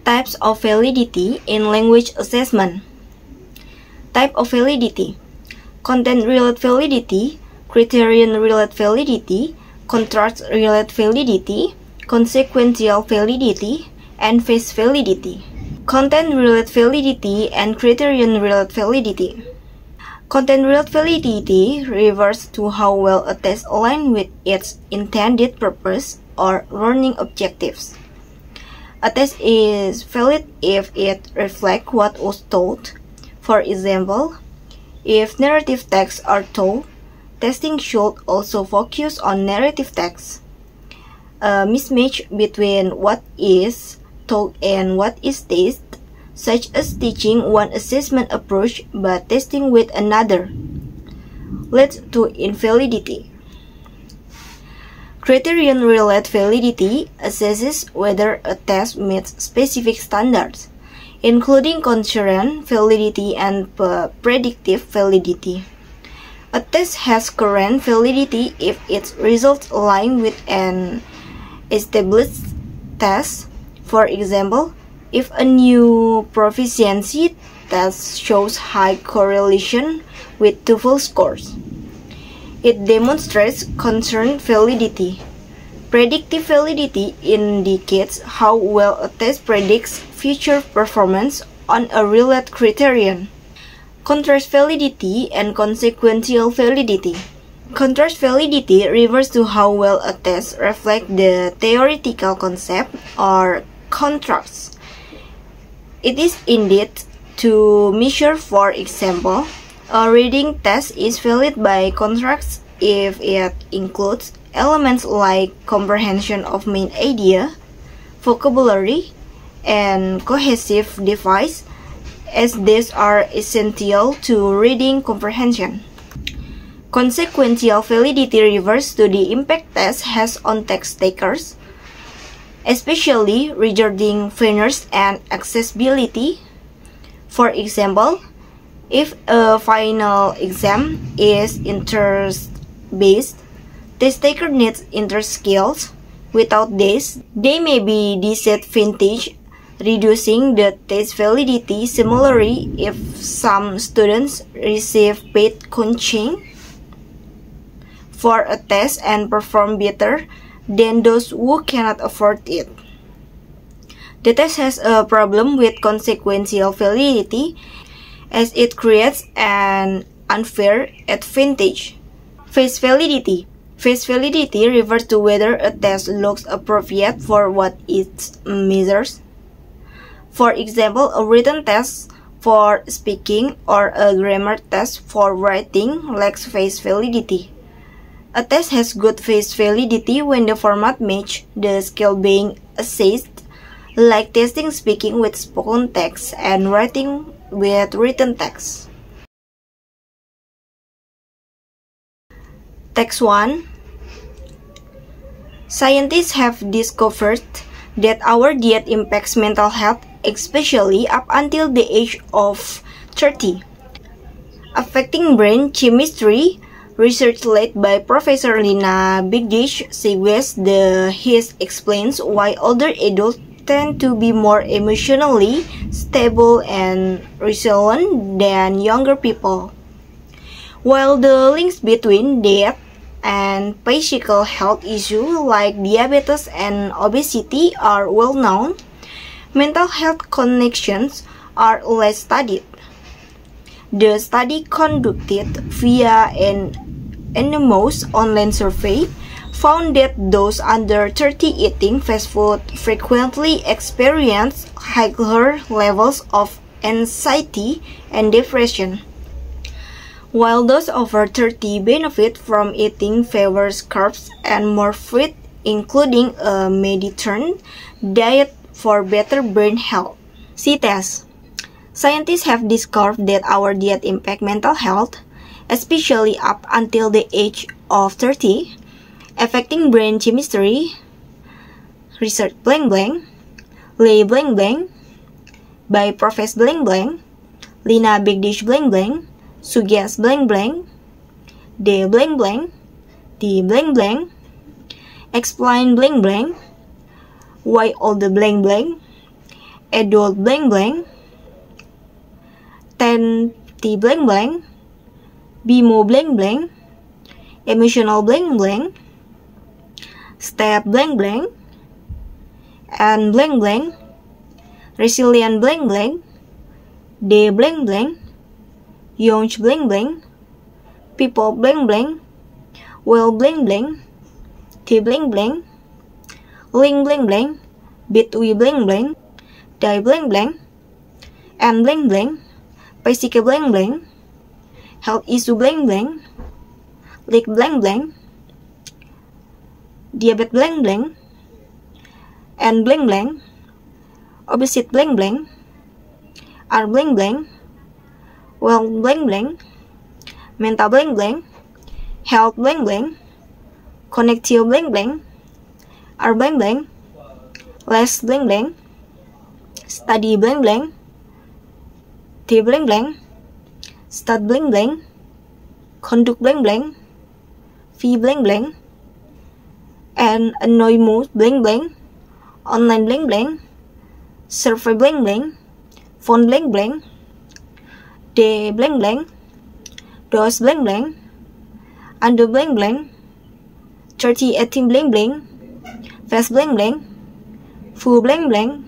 Types of validity in language assessment. Type of validity: content-related validity, criterion-related validity, contrast-related validity, consequential validity, and phase validity. Content-related validity and criterion-related validity. Content-related validity refers to how well a test aligns with its intended purpose or learning objectives. A test is valid if it reflects what was taught. For example, if narrative texts are taught, testing should also focus on narrative texts. A mismatch between what is taught and what is tested, such as teaching one assessment approach but testing with another, leads to invalidity. Criterion-related validity assesses whether a test meets specific standards, including concurrent validity and predictive validity. A test has current validity if its results align with an established test. For example, if a new proficiency test shows high correlation with TOEFL scores, it demonstrates concurrent validity. Predictive validity indicates how well a test predicts future performance on a related criterion. Contrast validity and consequential validity. Contrast validity refers to how well a test reflects the theoretical concept or contrast. It is indeed to measure, for example, a reading test is valid by contrast if it includes elements like comprehension of main idea, vocabulary, and cohesive device, as these are essential to reading comprehension. Consequential validity refers to the impact test has on test takers, especially regarding fairness and accessibility. For example, if a final exam is interest-based, test taker needs interest skills. Without this, they may be disadvantaged, reducing the test validity. Similarly, if some students receive paid coaching for a test and perform better than those who cannot afford it, the test has a problem with consequential validity as it creates an unfair advantage. Phase validity. Phase validity refers to whether a test looks appropriate for what it measures. For example, a written test for speaking or a grammar test for writing lacks phase validity. A test has good phase validity when the format matches the skill being assessed, like testing speaking with spoken text and writing with written text. Text 1. Scientists have discovered that our diet impacts mental health, especially up until the age of 30. Affecting brain chemistry, research led by Professor Lina Bigdish suggests this explains why older adults tend to be more emotionally stable and resilient than younger people. While the links between diet and physical health issues like diabetes and obesity are well known, mental health connections are less studied. The study conducted via an anonymous online survey found that those under 30 eating fast food frequently experience higher levels of anxiety and depression, while those over 30 benefit from eating fewer carbs and more fruit, including a Mediterranean diet for better brain health. C-test. Scientists have discovered that our diet impacts mental health, especially up until the age of 30, affecting brain chemistry. Research blank blank, Lay blank blank, by Professor blank blank, Lina Bigdish blank blank, suggests blank blank, the blank blank, the blank blank, explain blank blank, why all the blank blank, adult blank blank, tentative blank blank, BMO blank blank, emotional blank blank, step blank blank, and blank blank, resilient blank blank, day blank blank, young blank blank, people blank blank, well blank blank, T blank blank, link blank blank, between blank blank, die blank blank, and blank blank, basic blank blank, health issue blank blank, leak blank blank, diabetes blank blank, and blank blank, obesity blank blank, are blank blank, well blank blank, mental blank blank, health blank blank, connective blank blank, are blank blank, less blank blank, study blank blank, T blank blank, start blank blank, conduct blank blank, fee blank blank, and anonymous blank blank, online blank blank, survey blank blank, phone blank blank, day blank blank, dose blank blank, under blank blank, 3018 blank blank, fast blank blank, full blank blank,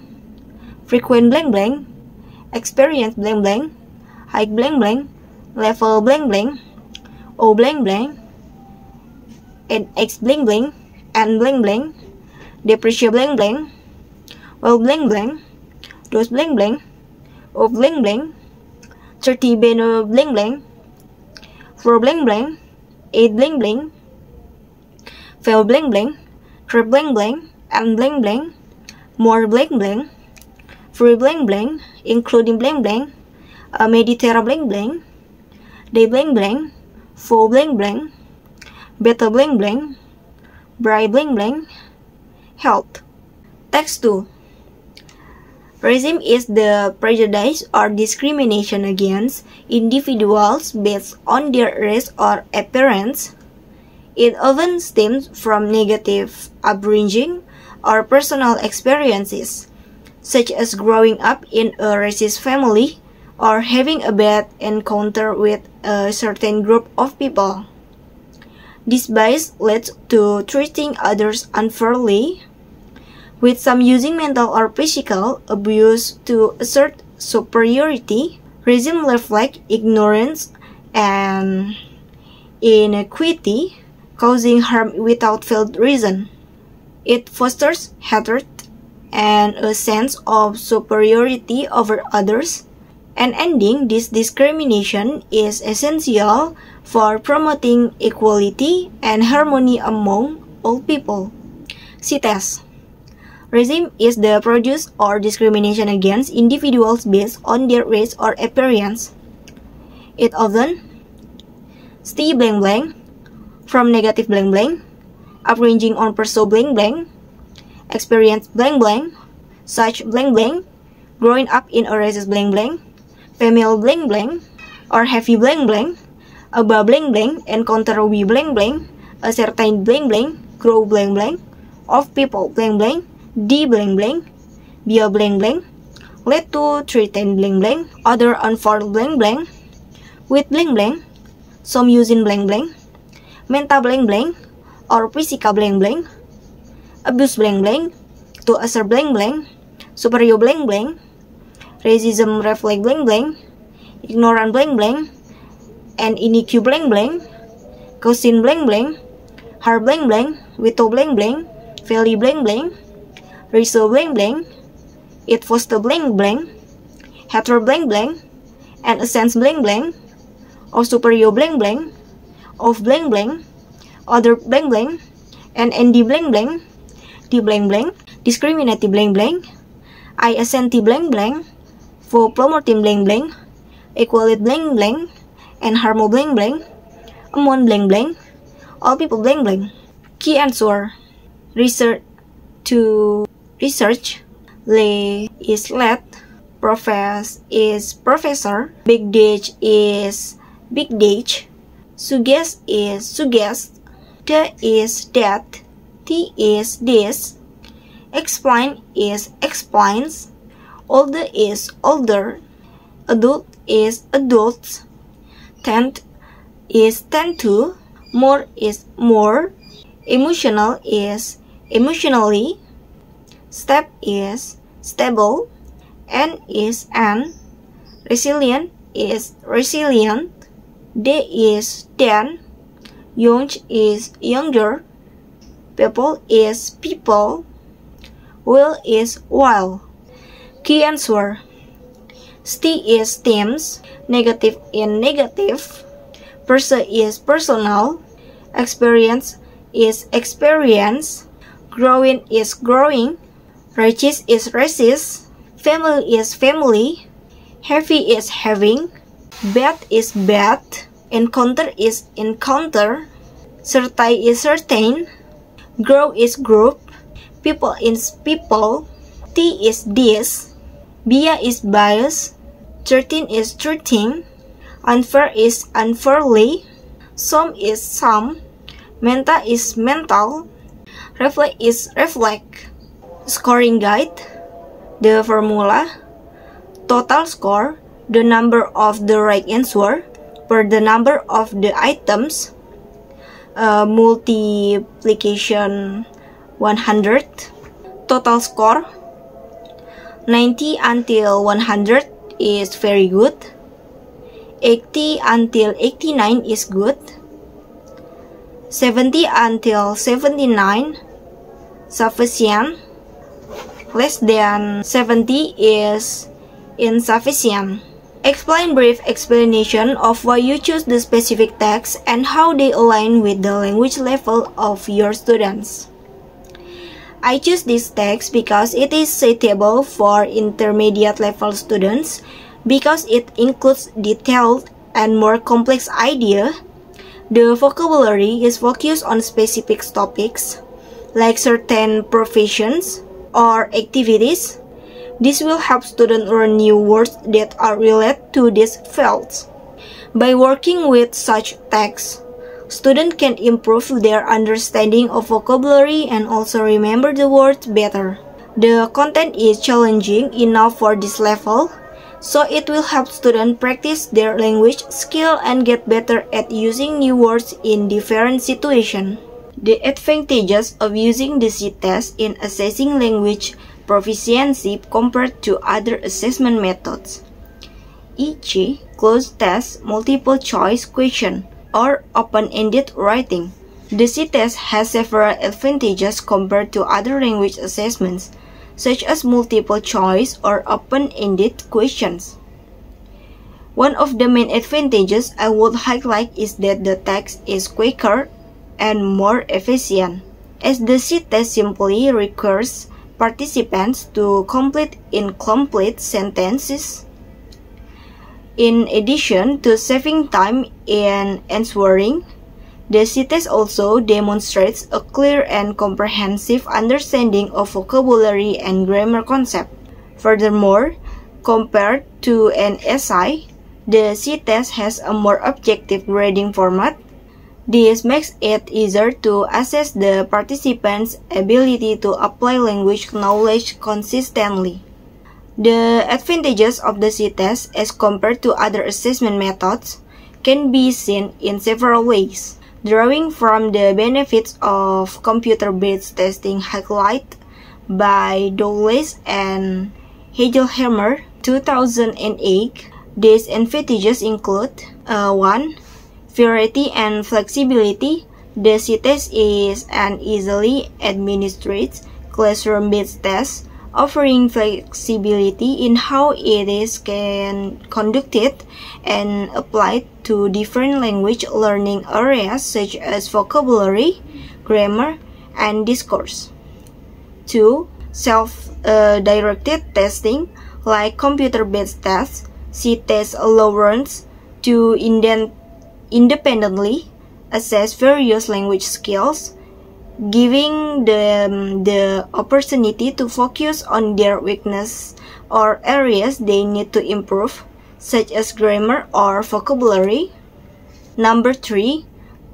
frequent blank blank, experience blank blank, height blank blank, level blank blank, O blank blank, and X blank blank, and blank blank, depression blank blank, well blank blank, dose blank blank, of blank blank, 30 banner blank blank, for blank blank, 8 blank blank, fail blank blank, trip blank blank, and blank blank, more blank blank, free blank blank, including blank blank, Mediterra blank blank, day blank blank, full blank blank, better blank blank, bright blank blank, health. Text 2. Racism is the prejudice or discrimination against individuals based on their race or appearance. It often stems from negative upbringing or personal experiences, such as growing up in a racist family or having a bad encounter with a certain group of people. This bias leads to treating others unfairly, with some using mental or physical abuse to assert superiority. Racism reflects ignorance and inequity, causing harm without valid reason. It fosters hatred and a sense of superiority over others, and ending this discrimination is essential for promoting equality and harmony among all people. See test. Racism is the prejudice or discrimination against individuals based on their race or appearance. It often stems blank blank from negative blank blank, upbringing on personal blank blank, experience blank blank, such blank blank, growing up in a racist blank blank, female blank blank, or heavy blank blank, above blank blank, encounter with blank blank, a certain blank blank, grow blank blank, of people blank blank, D blank blank, via blank blank, led to threaten blank blank, other unfold blank blank, with blank blank, some using blank blank, mental blank blank, or physical blank blank, abuse blank blank, to assert blank blank, superior blank blank, racism reflect blank blank, ignorant blank blank, and inequity blank blank, causing blank blank, hard blank blank, without blank blank, value blank blank, racial blank blank, it foster blank blank, hatred blank blank, and a sense blank blank, of superior blank blank, of blank blank, other blank blank, and ND blank blank, D blank blank, discriminative blank blank, I assenti blank blank, for promoting blank blank, equality blank blank, and harmony blank blank, among blank blank, all people blank blank. Key answer. Research to research. Le is led. Profess is professor. Big date is big date. Suggest is suggest. The is that. T is this. Explain is explains. Older is older. Adult is adults. Tend is tend to. More is more. Emotional is emotionally. Step is stable. N is an. Resilient is resilient. Day is then. Young is younger. People is people. Will is while. Key answer. ST is teams. Negative in negative. Person is personal. Experience is experience. Growing is growing. Riches is riches. Family is family. Heavy is having. Bad is bad. Encounter is encounter. Certain is certain. Grow is group. People is people. T is this. Bia is bias. 13 is 13. Unfair is unfairly. Some is some. Menta is mental. Reflect is reflect. Scoring guide. The formula. Total score. The number of the right answer per the number of the items. Multiplication 100. Total score. 90 until 100 is very good. 80 until 89 is good. 70 until 79 sufficient. Less than 70 is insufficient. Explain brief explanation of why you choose the specific text and how they align with the language level of your students. I choose this text because it is suitable for intermediate level students because it includes detailed and more complex idea. The vocabulary is focused on specific topics like certain professions or activities. This will help students learn new words that are related to these fields. By working with such texts, students can improve their understanding of vocabulary and also remember the words better. The content is challenging enough for this level, so it will help students practice their language skill and get better at using new words in different situations. The advantages of using the C-test in assessing language proficiency compared to other assessment methods, e.g., closed test, multiple choice question, or open-ended writing. The C-test has several advantages compared to other language assessments, such as multiple choice or open-ended questions. One of the main advantages I would highlight is that the test is quicker and more efficient, as the C-test simply requires participants to complete incomplete sentences. In addition to saving time in answering, the C-test also demonstrates a clear and comprehensive understanding of vocabulary and grammar concepts. Furthermore, compared to an essay, the C-test has a more objective grading format. This makes it easier to assess the participants' ability to apply language knowledge consistently. The advantages of the C-test as compared to other assessment methods can be seen in several ways, drawing from the benefits of computer-based testing highlighted by Douglas and Hagelhammer 2008. These advantages include 1. Variety and flexibility. The C-test is an easily administered classroom-based test, offering flexibility in how it is conducted and applied to different language learning areas such as vocabulary, grammar, and discourse. 2. Self-directed testing. Like computer-based tests, C-test allows learners to independently assess various language skills, giving them the opportunity to focus on their weaknesses or areas they need to improve, such as grammar or vocabulary. Number 3.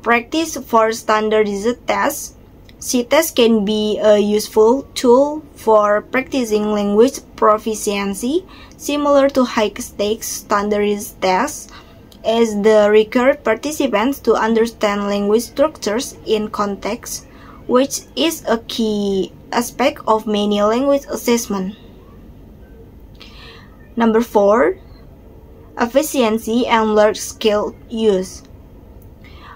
Practice for standardized tests. C-test can be a useful tool for practicing language proficiency, similar to high-stakes standardized tests, as they require participants to understand language structures in context, which is a key aspect of many language assessments. Number 4. Efficiency and large-scale use.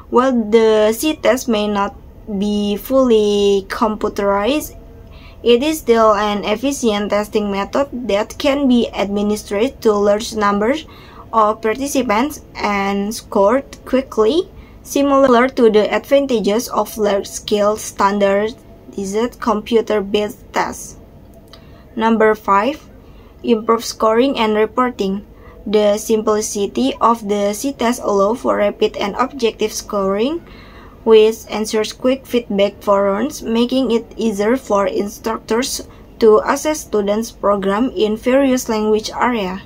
While the C-test may not be fully computerized, it is still an efficient testing method that can be administered to large numbers of participants and scored quickly, similar to the advantages of large-scale standardized computer-based tests. Number 5. Improve scoring and reporting. The simplicity of the C-test allows for rapid and objective scoring, which ensures quick feedback for rounds, making it easier for instructors to assess students' progress in various language areas.